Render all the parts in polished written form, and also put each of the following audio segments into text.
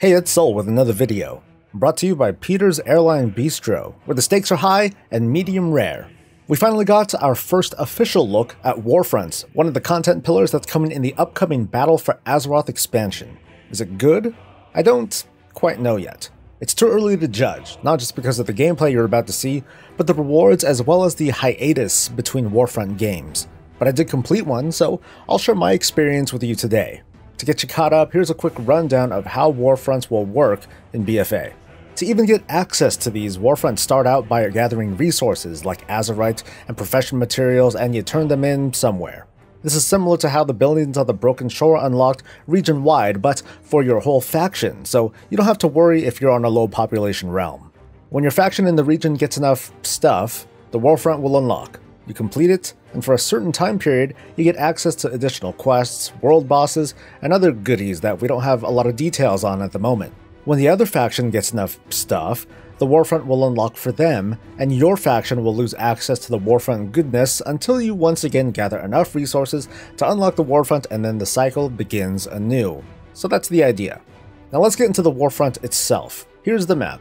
Hey, it's Sol with another video, brought to you by Peter's Airline Bistro, where the stakes are high and medium rare. We finally got our first official look at Warfronts, one of the content pillars that's coming in the upcoming Battle for Azeroth expansion. Is it good? I don't quite know yet. It's too early to judge, not just because of the gameplay you're about to see, but the rewards as well as the hiatus between Warfront games. But I did complete one, so I'll share my experience with you today. To get you caught up, here's a quick rundown of how Warfronts will work in BFA. To even get access to these, Warfronts start out by gathering resources like Azeroth and profession materials, and you turn them in somewhere. This is similar to how the buildings of the Broken Shore are unlocked region-wide, but for your whole faction, so you don't have to worry if you're on a low population realm. When your faction in the region gets enough stuff, the Warfront will unlock. You complete it, and for a certain time period, you get access to additional quests, world bosses, and other goodies that we don't have a lot of details on at the moment. When the other faction gets enough stuff, the Warfront will unlock for them, and your faction will lose access to the Warfront goodness until you once again gather enough resources to unlock the Warfront, and then the cycle begins anew. So that's the idea. Now let's get into the Warfront itself. Here's the map.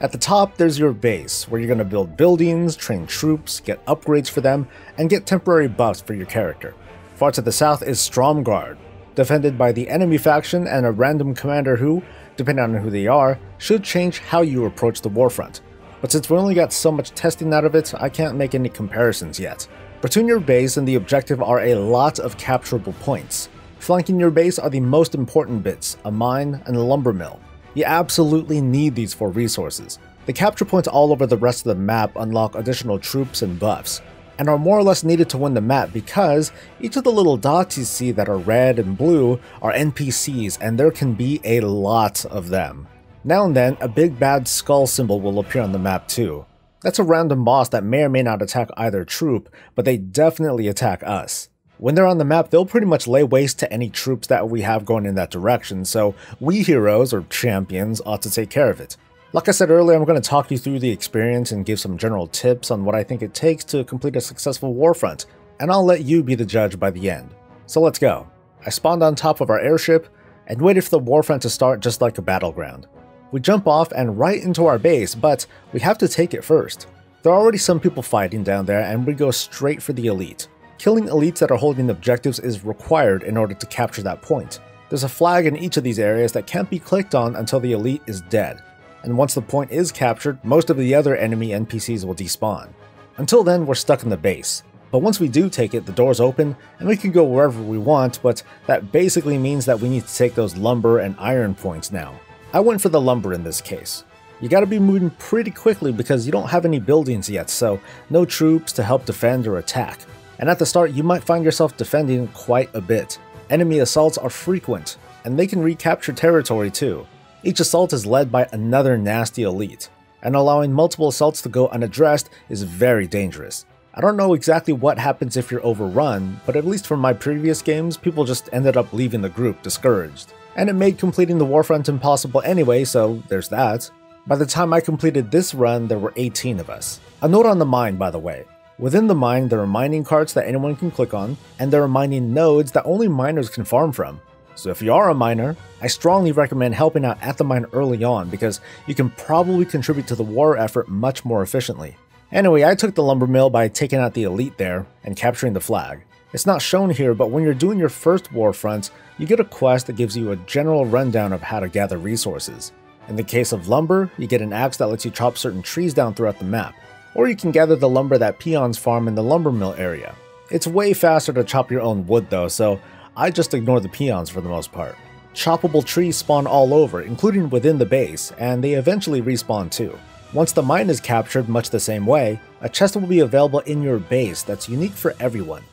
At the top, there's your base, where you're going to build buildings, train troops, get upgrades for them, and get temporary buffs for your character. Far to the south is Stromgarde, defended by the enemy faction and a random commander who, depending on who they are, should change how you approach the Warfront. But since we only got so much testing out of it, I can't make any comparisons yet. Between your base and the objective are a lot of capturable points. Flanking your base are the most important bits, a mine and a lumber mill. You absolutely need these for resources. The capture points all over the rest of the map unlock additional troops and buffs, and are more or less needed to win the map because each of the little dots you see that are red and blue are NPCs, and there can be a lot of them. Now and then, a big bad skull symbol will appear on the map too. That's a random boss that may or may not attack either troop, but they definitely attack us. When they're on the map, they'll pretty much lay waste to any troops that we have going in that direction, so we heroes, or champions, ought to take care of it. Like I said earlier, I'm going to talk you through the experience and give some general tips on what I think it takes to complete a successful Warfront, and I'll let you be the judge by the end. So let's go. I spawned on top of our airship, and waited for the Warfront to start just like a battleground. We jump off and right into our base, but we have to take it first. There are already some people fighting down there, and we go straight for the elite. Killing elites that are holding objectives is required in order to capture that point. There's a flag in each of these areas that can't be clicked on until the elite is dead, and once the point is captured, most of the other enemy NPCs will despawn. Until then, we're stuck in the base. But once we do take it, the doors open, and we can go wherever we want, but that basically means that we need to take those lumber and iron points now. I went for the lumber in this case. You gotta be moving pretty quickly because you don't have any buildings yet, so no troops to help defend or attack. And at the start, you might find yourself defending quite a bit. Enemy assaults are frequent, and they can recapture territory too. Each assault is led by another nasty elite, and allowing multiple assaults to go unaddressed is very dangerous. I don't know exactly what happens if you're overrun, but at least from my previous games, people just ended up leaving the group discouraged. And it made completing the Warfront impossible anyway, so there's that. By the time I completed this run, there were 18 of us. A note on the mine, by the way. Within the mine, there are mining carts that anyone can click on, and there are mining nodes that only miners can farm from. So if you are a miner, I strongly recommend helping out at the mine early on because you can probably contribute to the war effort much more efficiently. Anyway, I took the lumber mill by taking out the elite there and capturing the flag. It's not shown here, but when you're doing your first Warfront, you get a quest that gives you a general rundown of how to gather resources. In the case of lumber, you get an axe that lets you chop certain trees down throughout the map. Or you can gather the lumber that peons farm in the lumber mill area. It's way faster to chop your own wood though, so I just ignore the peons for the most part. Choppable trees spawn all over, including within the base, and they eventually respawn too. Once the mine is captured much the same way, a chest will be available in your base that's unique for everyone.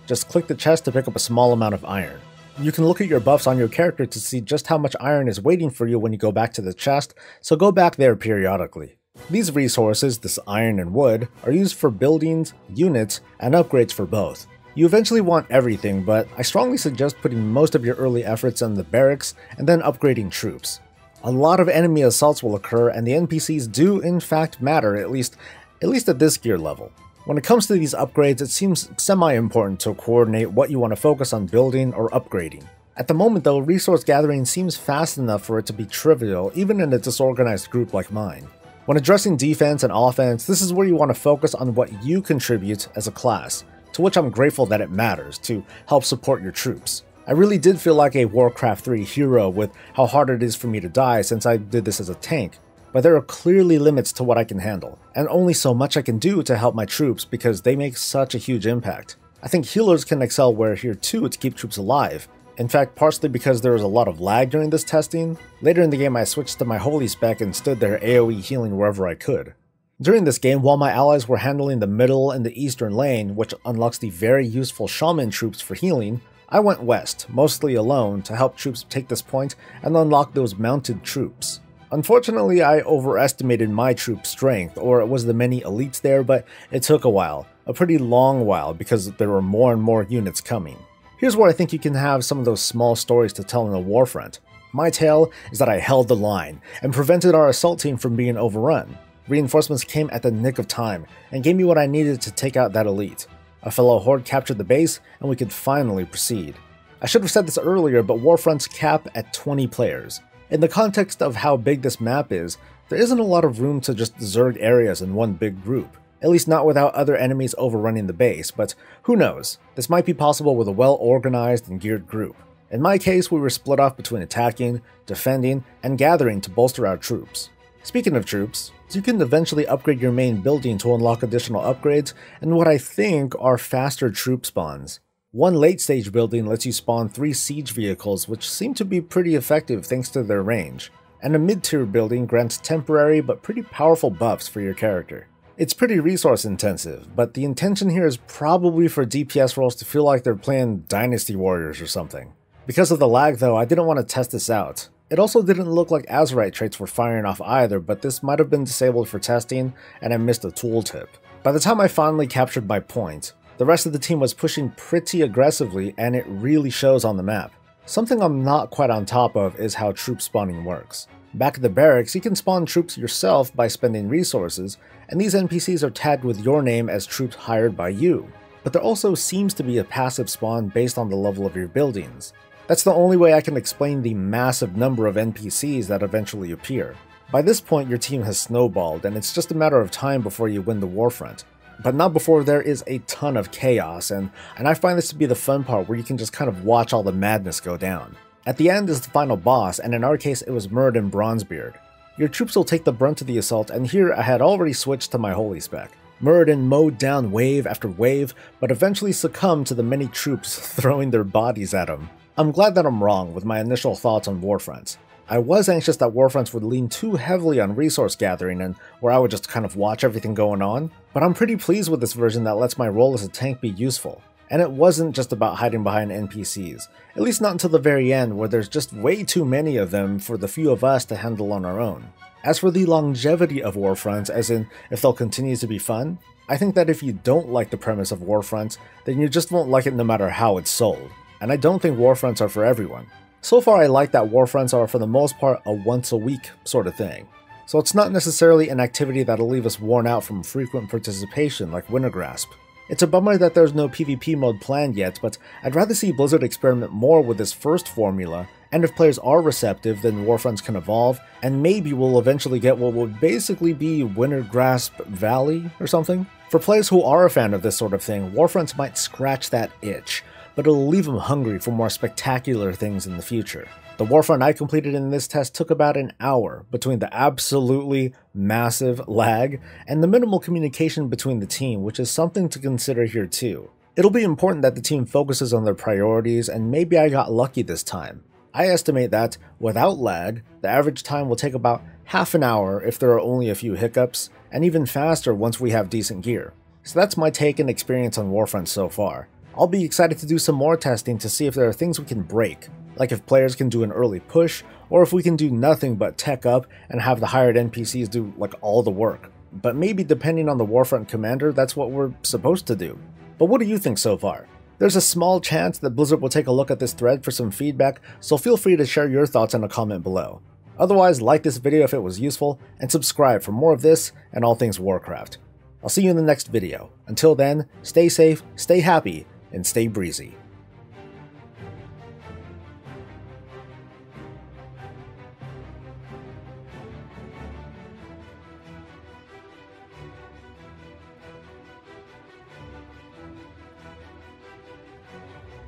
Just click the chest to pick up a small amount of iron. You can look at your buffs on your character to see just how much iron is waiting for you when you go back to the chest, so go back there periodically. These resources, this iron and wood, are used for buildings, units, and upgrades for both. You eventually want everything, but I strongly suggest putting most of your early efforts on the barracks and then upgrading troops. A lot of enemy assaults will occur, and the NPCs do in fact matter, at least at this gear level. When it comes to these upgrades, it seems semi-important to coordinate what you want to focus on building or upgrading. At the moment though, resource gathering seems fast enough for it to be trivial even in a disorganized group like mine. When addressing defense and offense, this is where you want to focus on what you contribute as a class, to which I'm grateful that it matters to help support your troops. I really did feel like a Warcraft 3 hero with how hard it is for me to die since I did this as a tank, but there are clearly limits to what I can handle, and only so much I can do to help my troops because they make such a huge impact. I think healers can excel where here too to keep troops alive. In fact, partially because there was a lot of lag during this testing, later in the game I switched to my holy spec and stood there AoE healing wherever I could. During this game, while my allies were handling the middle and the eastern lane, which unlocks the very useful shaman troops for healing, I went west, mostly alone, to help troops take this point and unlock those mounted troops. Unfortunately, I overestimated my troop strength, or it was the many elites there, but it took a while. A pretty long while, because there were more and more units coming. Here's where I think you can have some of those small stories to tell in a Warfront. My tale is that I held the line, and prevented our assault team from being overrun. Reinforcements came at the nick of time, and gave me what I needed to take out that elite. A fellow horde captured the base, and we could finally proceed. I should have said this earlier, but Warfronts cap at 20 players. In the context of how big this map is, there isn't a lot of room to just zerg areas in one big group. At least not without other enemies overrunning the base, but who knows? This might be possible with a well-organized and geared group. In my case, we were split off between attacking, defending, and gathering to bolster our troops. Speaking of troops, you can eventually upgrade your main building to unlock additional upgrades and what I think are faster troop spawns. One late stage building lets you spawn 3 siege vehicles, which seem to be pretty effective thanks to their range, and a mid-tier building grants temporary but pretty powerful buffs for your character. It's pretty resource intensive, but the intention here is probably for DPS roles to feel like they're playing Dynasty Warriors or something. Because of the lag though, I didn't want to test this out. It also didn't look like Azeroth traits were firing off either, but this might have been disabled for testing and I missed a tooltip. By the time I finally captured my point, the rest of the team was pushing pretty aggressively and it really shows on the map. Something I'm not quite on top of is how troop spawning works. Back at the barracks, you can spawn troops yourself by spending resources, and these NPCs are tagged with your name as troops hired by you. But there also seems to be a passive spawn based on the level of your buildings. That's the only way I can explain the massive number of NPCs that eventually appear. By this point, your team has snowballed, and it's just a matter of time before you win the Warfront. But not before there is a ton of chaos, and I find this to be the fun part where you can just kind of watch all the madness go down. At the end is the final boss, and in our case it was Muradin Bronzebeard. Your troops will take the brunt of the assault, and here I had already switched to my holy spec. Muradin mowed down wave after wave, but eventually succumbed to the many troops throwing their bodies at him. I'm glad that I'm wrong with my initial thoughts on Warfronts. I was anxious that Warfronts would lean too heavily on resource gathering and where I would just kind of watch everything going on, but I'm pretty pleased with this version that lets my role as a tank be useful. And it wasn't just about hiding behind NPCs, at least not until the very end where there's just way too many of them for the few of us to handle on our own. As for the longevity of Warfronts, as in if they'll continue to be fun, I think that if you don't like the premise of Warfronts, then you just won't like it no matter how it's sold. And I don't think Warfronts are for everyone. So far I like that Warfronts are for the most part a once a week sort of thing. So it's not necessarily an activity that'll leave us worn out from frequent participation like Wintergrasp. It's a bummer that there's no PvP mode planned yet, but I'd rather see Blizzard experiment more with this first formula, and if players are receptive then Warfronts can evolve, and maybe we'll eventually get what would basically be Wintergrasp Valley or something. For players who are a fan of this sort of thing, Warfronts might scratch that itch, but it'll leave them hungry for more spectacular things in the future. The Warfront I completed in this test took about an hour between the absolutely massive lag and the minimal communication between the team, which is something to consider here too. It'll be important that the team focuses on their priorities, and maybe I got lucky this time. I estimate that, without lag, the average time will take about half an hour if there are only a few hiccups, and even faster once we have decent gear. So that's my take and experience on Warfront so far. I'll be excited to do some more testing to see if there are things we can break, like if players can do an early push, or if we can do nothing but tech up and have the hired NPCs do like all the work. But maybe depending on the Warfront commander, that's what we're supposed to do. But what do you think so far? There's a small chance that Blizzard will take a look at this thread for some feedback, so feel free to share your thoughts in a comment below. Otherwise, like this video if it was useful, and subscribe for more of this and all things Warcraft. I'll see you in the next video. Until then, stay safe, stay happy, and stay breezy.